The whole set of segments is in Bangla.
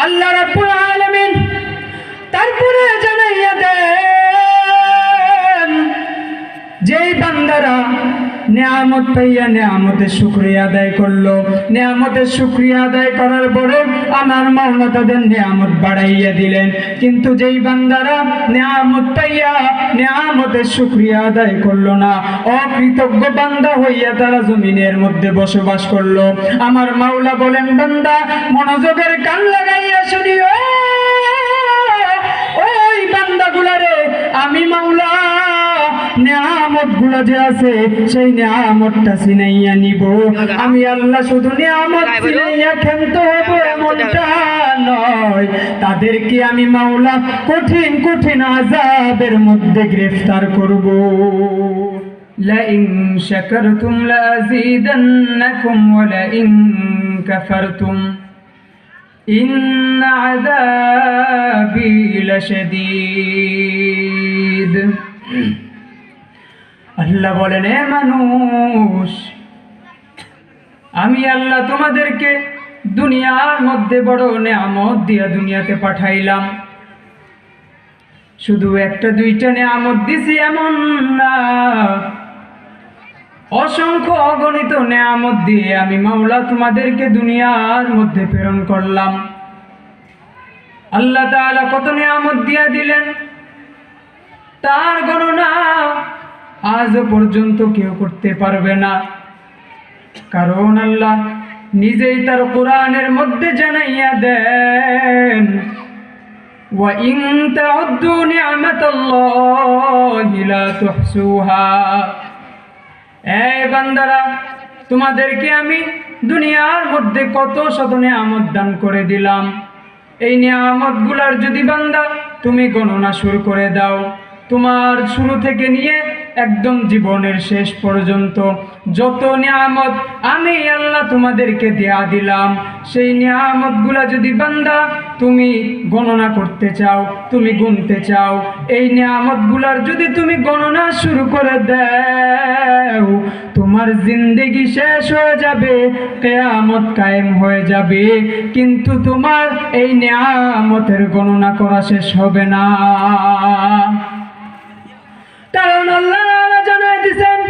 আল্লাহ রাব্বুল আলামিন তারপরে জানাইয়া দেন, যেই বান্দারা নিয়ামত পাইয়া নিয়ামতের শুকরিয়া আদায় করলো, নিয়ামতের শুকরিয়া আদায় করার পরে আমার মাওলা তাদের নিয়ামত বাড়াইয়া দিলেন। কিন্তু যেই বান্দারা নিয়ামত পাইয়া নিয়ামতের শুকরিয়া আদায় করলো না, অকৃতজ্ঞ বান্দা হইয়া তারা জমিনের মধ্যে বসবাস করলো, আমার মাওলা বলেন, বান্দা মনোযোগের কান লাগাইয়া শুনিও, ওই বান্দাগুলারে আমি মাওলা নিয়ামত গুলা যে আছে সেই নিয়ামতটা ছিনাইয়া নিব। আমি আল্লাহ শুধু নিয়ামত ছিনাইয়া ক্ষান্ত হব এমনটা নয়, তাদেরকে আমি মাওলা কঠিন কঠিন আযাবের মধ্যে গ্রেফতার করব। লাইন শাকারতুম লাযীদান্নাকুম ওয়া লাইন কাফারতুম ইন্না আযাবী লাশাদীদ। আল্লাহ বলেন, এ মানুষ, আমি আল্লাহ তোমাদেরকে দুনিয়ার মধ্যে বড় নিয়ামত দিয়া দুনিয়াতে পাঠাইলাম। শুধু একটা দুইটা নিয়ামত দিছি এমন না, অসংখ্য অগণিত নিয়ামত দিয়ে আমি মাওলা তোমাদেরকে দুনিয়ার মধ্যে প্রেরণ করলাম। আল্লাহ তাআলা কত নিয়ামত দিয়া দিলেন তার গণনা আজও পর্যন্ত কেউ করতে পারবে না, কারণ আল্লাহ নিজেই তার কোরআনের মধ্যে জানাইয়া দেন, ওয়া ইন তাউদ্দু নি'মাতাল্লাহি লা তুহসুহা। এই বান্দারা, তোমাদেরকে আমি দুনিয়ার মধ্যে কত শত নিয়ামত দান করে দিলাম, এই নিয়ামতগুলার যদি বান্দা তুমি গণনা শুরু করে দাও, তোমার শুরু থেকে নিয়ে একদম জীবনের শেষ পর্যন্ত যত নিয়ামত আমি আল্লাহ তোমাদেরকে দেয়া দিলাম, সেই নিয়ামতগুলা যদি বান্দা তুমি গণনা করতে চাও, তুমি গুনতে চাও, এই নিয়ামতগুলার যদি তুমি গণনা শুরু করে দাও, তোমার জিন্দেগি শেষ হয়ে যাবে, কিয়ামত কায়েম হয়ে যাবে, কিন্তু তোমার এই নিয়ামতের গণনা করা শেষ হবে না। কারণ আল্লাহ জানাই দিয়েছেন,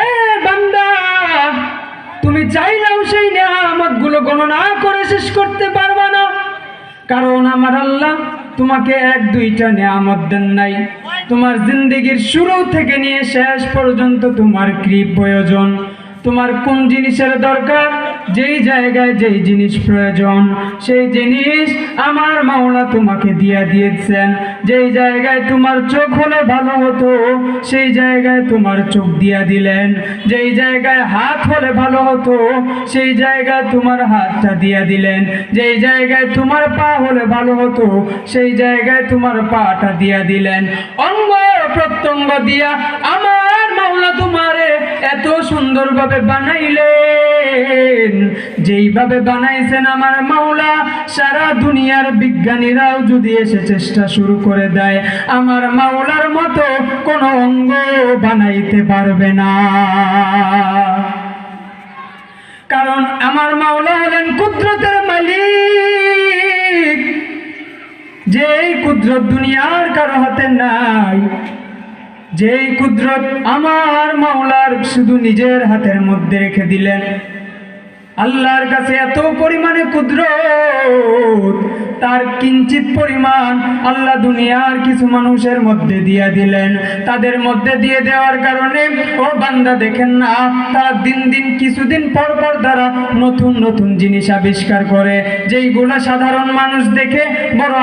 এ বান্দা, তুমি চাইলেও সেই নিয়ামতগুলো গণনা করে শেষ করতে পারবে না, কারণ আমার আল্লাহ তোমাকে এক দুইটা নিয়ামত দেন নাই, তোমার জিন্দেগির শুরু থেকে নিয়ে শেষ পর্যন্ত তোমার কি প্রয়োজন, তোমার কোন জিনিসের দরকার, যেই জায়গায় যেই জিনিস প্রয়োজন সেই জিনিস আমার মাওলা তোমাকে দিয়ে দিয়েছেন। যেই জায়গায় তোমার চোখ হলে ভালো হতো সেই জায়গায় তোমার চোখ দিয়া দিলেন, যেই জায়গায় হাত হলে ভালো হতো সেই জায়গায় তোমার হাতটা দিয়া দিলেন, যেই জায়গায় তোমার পা হলে ভালো হতো সেই জায়গায় তোমার পাটা দিয়া দিলেন। অঙ্গ প্রত্যঙ্গ দিয়া আমার মাওলা তোমারে এত সুন্দরভাবে বানাইলেন, যেইভাবে বানাইছেন আমার মাওলা সারা দুনিয়ার বিজ্ঞানীরাও যদি এসে চেষ্টা শুরু করে দেয়, আমার মাওলার মতো কোনো অঙ্গ বানাইতে পারবে না, কারণ আমার মাওলা হলেন কুদরতের মালিক, যেই কুদরত দুনিয়ার কারো হাতে নাই, যেই কুদরত আমার মাওলার শুধু নিজের হাতের মধ্যে রেখে দিলেন। আল্লাহর কাছে এত পরিমাণে কুদরত, তার কিঞ্চিত পরিমাণ আল্লাহ দুনিয়ার কিছু মানুষের মধ্যে দিয়ে দিলেন। তাদের মধ্যে দিয়ে দেওয়ার কারণে ও বান্দা দেখেন না, তারা দিন দিন কিছুদিন পর পর তারা নতুন নতুন জিনিস আবিষ্কার করে, যেইগুলা সাধারণ মানুষ দেখে বড়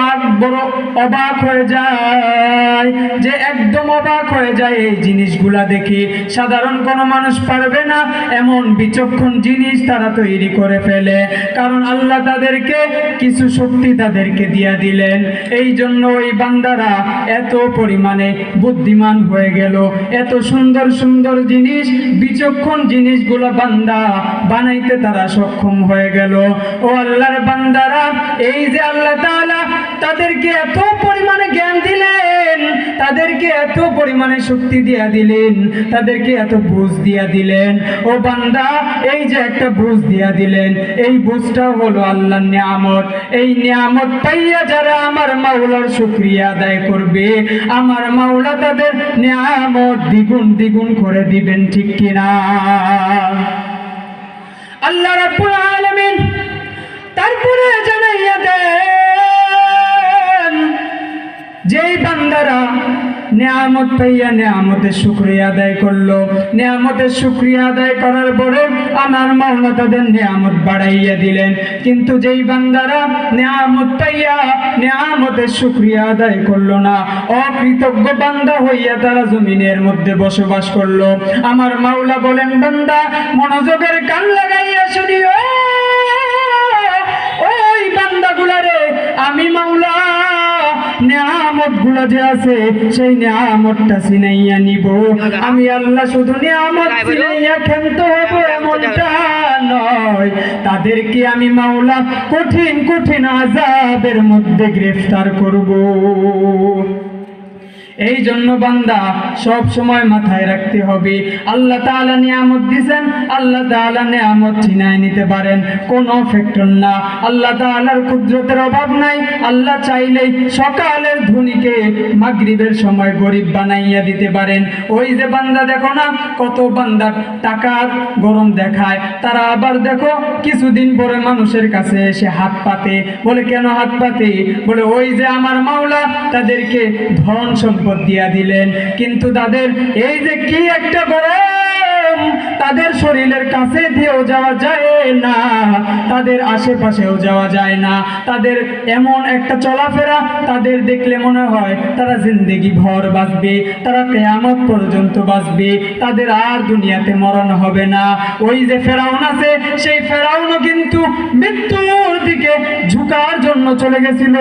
অবাক হয়ে যায়, যে একদম অবাক হয়ে যায় এই জিনিসগুলা দেখি। সাধারণ কোনো মানুষ পারবে না এমন বিচক্ষণ জিনিস তারা তৈরি করে ফেলে, কারণ আল্লাহ তাদেরকে কিছু শক্তি তাদেরকে দিয়া দিলেন। এই জন্য ওই বান্দারা এত পরিমাণে বুদ্ধিমান হয়ে গেল, এত সুন্দর সুন্দর জিনিস, বিচক্ষণ জিনিসগুলো বান্দা বানাইতে তারা সক্ষম হয়ে গেল। ও আল্লাহর বান্দারা, এই যে আল্লাহ তাআলা তাদেরকে এত পরিমাণে জ্ঞান দিলেন, তাদেরকে তাদেরকে এত পরিমাণে শক্তি দিয়া দিলেন, তাদেরকে এত বুঝ দিয়া দিলেন। ও বান্দা, এই যে একটা বুঝ দিয়া দিলেন, এই বুঝটা হলো আল্লাহর নিয়ামত। এই নিয়ামত পাইয়া যারা আমার মাওলার শুকরিয়া আদায় করবে, আমার মাওলা তাদের নিয়ামত দ্বিগুণ দ্বিগুণ করে দিবেন, ঠিক কিনা? আল্লাহ রাব্বুল আলামিন তারপরে জানাইয়া দেন, যেই বান্দারা নিয়ামত পাইয়া নিয়ামতের শুকরিয়া আদায় করলো, নিয়ামতের শুকরিয়া আদায় করার পরে আমার মাওলা তাদের নিয়ামত বাড়াইয়া দিলেন। কিন্তু যেই বান্দারা নিয়ামত পাইয়া নিয়ামতের শুকরিয়া আদায় করলো না, অকৃতজ্ঞ বান্দা হইয়া তারা জমিনের মধ্যে বসবাস করলো, আমার মাওলা বলেন, বান্দা মনোযোগের কান লাগাইয়া শুনিও, ওই বান্দাগুলারে আমি মাওলা নিয়ামত গুলা যে আছে সেই নিয়ামতটা চিনাইয়া নিব। আমি আল্লাহ শুধু নিয়ামত চিনাইয়া ক্ষান্ত হব এমনটা নয়, তাদেরকে আমি মাওলা কঠিন কঠিন আযাবের মধ্যে গ্রেফতার করব। এই জন্য বান্দা সব সময় মাথায় রাখতে হবে, আল্লাহ তাআলা নিয়ামত দিবেন, আল্লাহ তাআলা নিয়ামত ছিনায় নিতে পারেন, কোনো ফ্যাক্টর না। আল্লাহ তাআলার কুদরতের অভাব নাই, আল্লাহ চাইলেই সকালের ধনীকে মাগরিবের সময় গরিব বানাইয়া দিতে পারেন। ওই যে বান্দা দেখো না, কত বান্দা টাকার গরম দেখায়, তারা আবার দেখো কিছুদিন পরে মানুষের কাছে এসে হাত পাতে, বলে কেন হাত পাতে? বলে ওই যে আমার মাওলা তাদেরকে ধন সম্পদ দিয়া দিলেন, কিন্তু তাদের এই যে কি একটা গরম, তাদের শরীরের কাছে দিয়েও যাওয়া যায় না, তাদের আশেপাশেও যাওয়া যায় না, তাদের এমন একটা চলাফেরা, তাদের দেখলে মনে হয় তারা জিন্দেগি ভর বাঁচবে, তারা কিয়ামত পর্যন্ত বাঁচবে, তাদের আর দুনিয়াতে মরণ হবে না। ওই যে ফেরাউন আছে, সেই ফেরাউনও কিন্তু মৃত্যুর দিকে ঝুঁকার জন্য চলে গেছিল,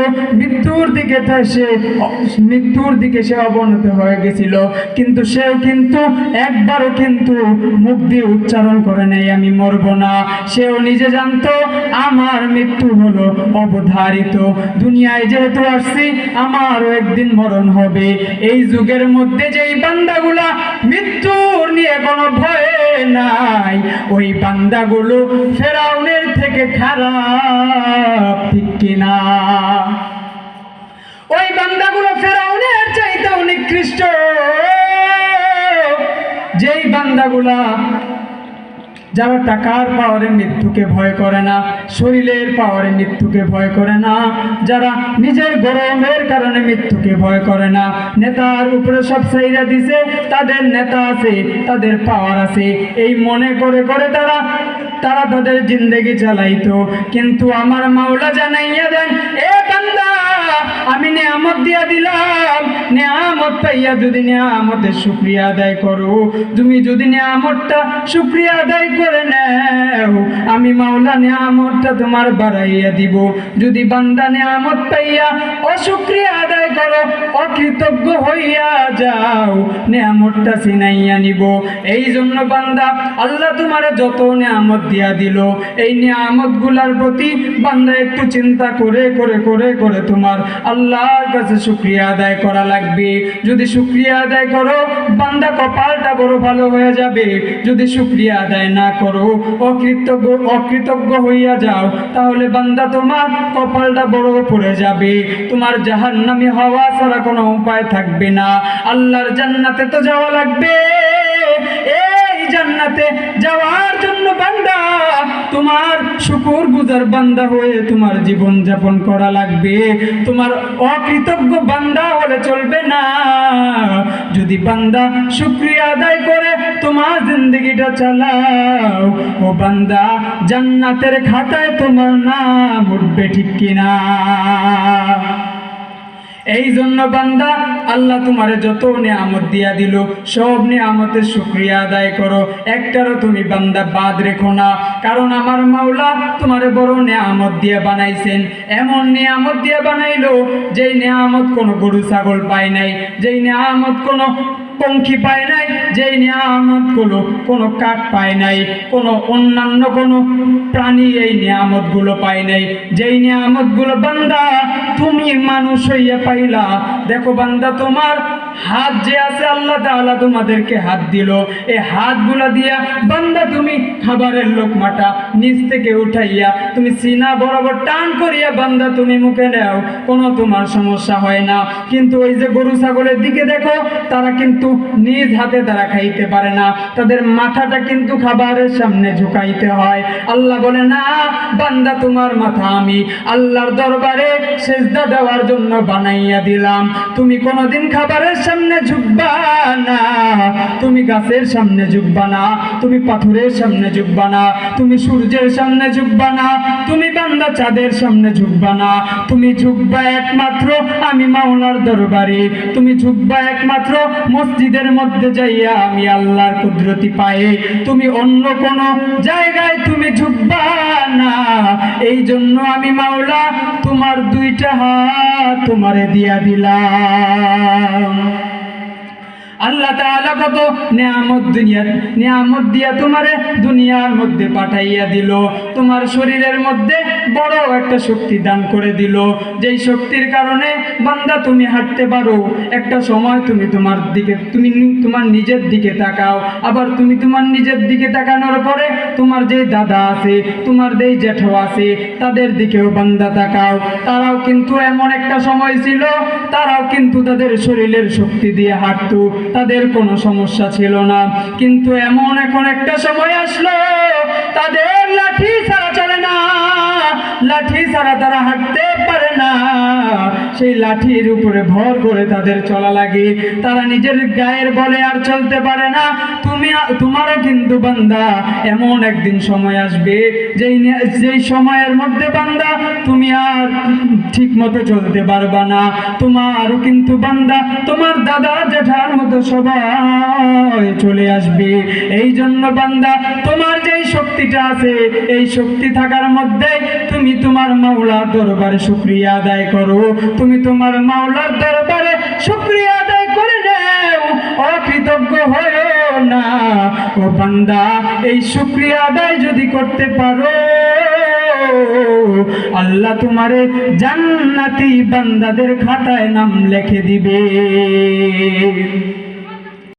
মৃত্যুর দিকে সে অবনত হয়ে গেছিল, কিন্তু সেও কিন্তু একবারও কিন্তু মুখ দিয়ে উচ্চারণ করে নেই আমি মরব না। সেও নিজে জানতো আমার মৃত্যু হলো অবধারিত, দুনিয়ায় যেহেতু আসছি আমারও একদিন মরণ হবে। এই যুগের মধ্যে যেই বান্দাগুলা মৃত্যুর নিয়ে কোনো ভয় নাই, ওই বান্দাগুলো ফেরাউনের থেকে খারাপ, ঠিক কিনা? ওই বান্দাগুলো ফেরাউনের চাইতে নিকৃষ্ট। যেই বান্দাগুলা যারা টাকার পাওয়ারে মৃত্যুকে ভয় করে না, শরীরের পাওয়ারে মৃত্যুকে ভয় করে না, যারা নিজের গরমের কারণে মৃত্যুকে ভয় করে না, নেতার উপরে সব চাইরা দিছে, তাদের নেতা আছে, তাদের পাওয়ার আছে, এই মনে করে করে তারা তাদের জিন্দেগি চালাইতো। কিন্তু আমার মাওলা জানাইয়া দেন, এ বান্দা আমি নিয়ামত দিয়া দিলাম, নিয়ামত পাইয়া যদি নিয়ামতের শুকরিয়া আদায় করো, তুমি যদি নিয়ামতটা শুকরিয়া আদায় করে নাও, আমি মাওলা নিয়ামতটা তোমার বাড়াইয়া দিব। যদি বান্দা নিয়ামত পাইয়া অশুকরিয়া আদায় করো, অকৃতজ্ঞ হইয়া যাও, নিয়ামতটা ছিনাইয়া নিব। এই জন্য বান্দা আল্লাহ তোমার যত নিয়ামত দিয়া দিল, এই নিয়ামত গুলার প্রতি বান্দা একটু চিন্তা করে করে করে করে তোমার আল্লাহর কাছে শুকরিয়া আদায় করা লাগবে। যদি শুকরিয়া আদায় করো, বান্দা কপালটা বড় ভালো হয়ে যাবে। যদি শুকরিয়া আদায় না করো, অকৃতজ্ঞ হইয়া যাও, তাহলে বান্দা তোমার কপালটা বড় পড়ে যাবে, তোমার জাহান্নামী হওয়া ছাড়া কোনো উপায় থাকবে না। আল্লাহর জান্নাতে তো যাওয়া লাগবে। এই জান্নাতে যাওয়ার জন্য বান্দা তোমার শুকরগুজার বান্দা হয়ে তোমার জীবন যাপন করা লাগবে, তোমার অকৃতজ্ঞ বান্দা হলে চলবে না। যদি বান্দা শুকরিয়া আদায় করে তোমার জিন্দেগিটা চালাও, ও বান্দা জান্নাতের খাতায় তোমার নাম উঠবে, ঠিক কিনা? এই জন্য বান্দা আল্লাহ তোমারে যত নিয়ামত দিয়া দিল, সব নিয়ামতের শুকরিয়া আদায় করো, একটারও তুমি বান্দা বাদ রেখো না। কারণ আমার মাওলা তোমারে বড় নিয়ামত দিয়ে বানাইছেন, এমন নিয়ামত দিয়ে বানাইলো যেই নিয়ামত কোনো গরু ছাগল পায় নাই, যেই নিয়ামত কোনো পঙ্খী পায় নাই, যেই নিয়ামতগুলো কোনো কাক পায় নাই, কোনো অন্যান্য কোনো প্রাণী এই নিয়ামতগুলো পায় নাই, যেই নিয়ামতগুলো বান্দা তুমি মানুষ হইয়া পাইলা। দেখো বান্দা, তোমার হাত যে আছে, আল্লাহ তাআলা তোমাদেরকে হাত দিল, এই হাতগুলা দিয়া বান্দা তুমি খাবারের লোকমাটা নিচ থেকে উঠাইয়া তুমি সিনা বরাবর টান করিয়া বান্দা তুমি মুখে নাও, কোনো তোমার সমস্যা হয় না। কিন্তু ওই যে গরু ছাগলের দিকে দেখো, তারা কিন্তু নিজ হাতে তারা খাইতে পারে না, তাদের মাথাটা কিন্তু খাবারের সামনে ঝুঁকাইতে হয়। আল্লাহ বলে, না বান্দা, তোমার মাথা আমি আল্লাহর দরবারে সেজদা দেওয়ার জন্য বানাইয়া দিলাম। তুমি কোনোদিন খাবারের সামনে ঝুঁকবা না, তুমি গাছের সামনে ঝুঁকবা না, তুমি পাথরের সামনে ঝুঁকবা না, তুমি সূর্যের সামনে ঝুঁকবা না, তুমি বান্দা চাঁদের সামনে ঝুঁকবা না, তুমি ঝুঁকবা একমাত্র আমি মাওলার দরবারে, তুমি ঝুঁকবা একমাত্র মসজিদের মধ্যে যাইয়া আমি আল্লাহর কুদরতি পায়ে, তুমি অন্য কোনো জায়গায় তুমি ঝুঁকবা না। এই জন্য আমি মাওলা তোমার দুইটা হাত তোমারে দিয়া দিলাম। আল্লাহ তাআলা কত নিয়ামত দিয়া তোমারে দুনিয়ার মধ্যে পাঠাইয়া দিল, তোমার শরীরের মধ্যে বড় একটা শক্তি দান করে দিল, যেই শক্তির কারণে বান্দা তুমি হাঁটতে পারো। একটা সময় তুমি তোমার নিজের দিকে তাকাও, আবার তুমি তোমার নিজের দিকে তাকানোর পরে তোমার যে দাদা আছে, তোমার যেই জেঠো আছে, তাদের দিকেও বান্দা তাকাও। তারাও কিন্তু এমন একটা সময় ছিল, তারাও কিন্তু তাদের শরীরের শক্তি দিয়ে হাঁটতো, তাদের কোনো সমস্যা ছিল না। কিন্তু এমন এখন একটা সময় আসলো, তাদের লাঠি ছাড়া চলে না, লাঠি ছাড়া তারা হাঁটতে পারে না, সেই লাঠির উপরে ভর করে তাদের চলা লাগে, তারা নিজের গায়ের বলে আর চলতে পারে না। তোমারও কিন্তু বান্দা এমন একদিন সময় আসবে, যেই সময়ের মধ্যে বান্দা তুমি আর ঠিক মতো চলতে পারবা না, তোমারও কিন্তু বান্দা তোমার দাদা জেঠার মতো সবাই চলে আসবে। এই জন্য বান্দা, তোমার যেই শক্তিটা আছে, এই শক্তি থাকার মধ্যে তুমি তোমার মাওলার দরবারে শুকরিয়া আদায় করো, তুমি তোমার মাওলার দরবারে শুকরিয়া আদায় করে নাও, অকৃতজ্ঞ হয়ো না। ও বান্দা, এই শুকরিয়া আদায় যদি করতে পারো, আল্লাহ তোমারে জান্নাতি বান্দাদের খাতায় নাম লিখে দিবে।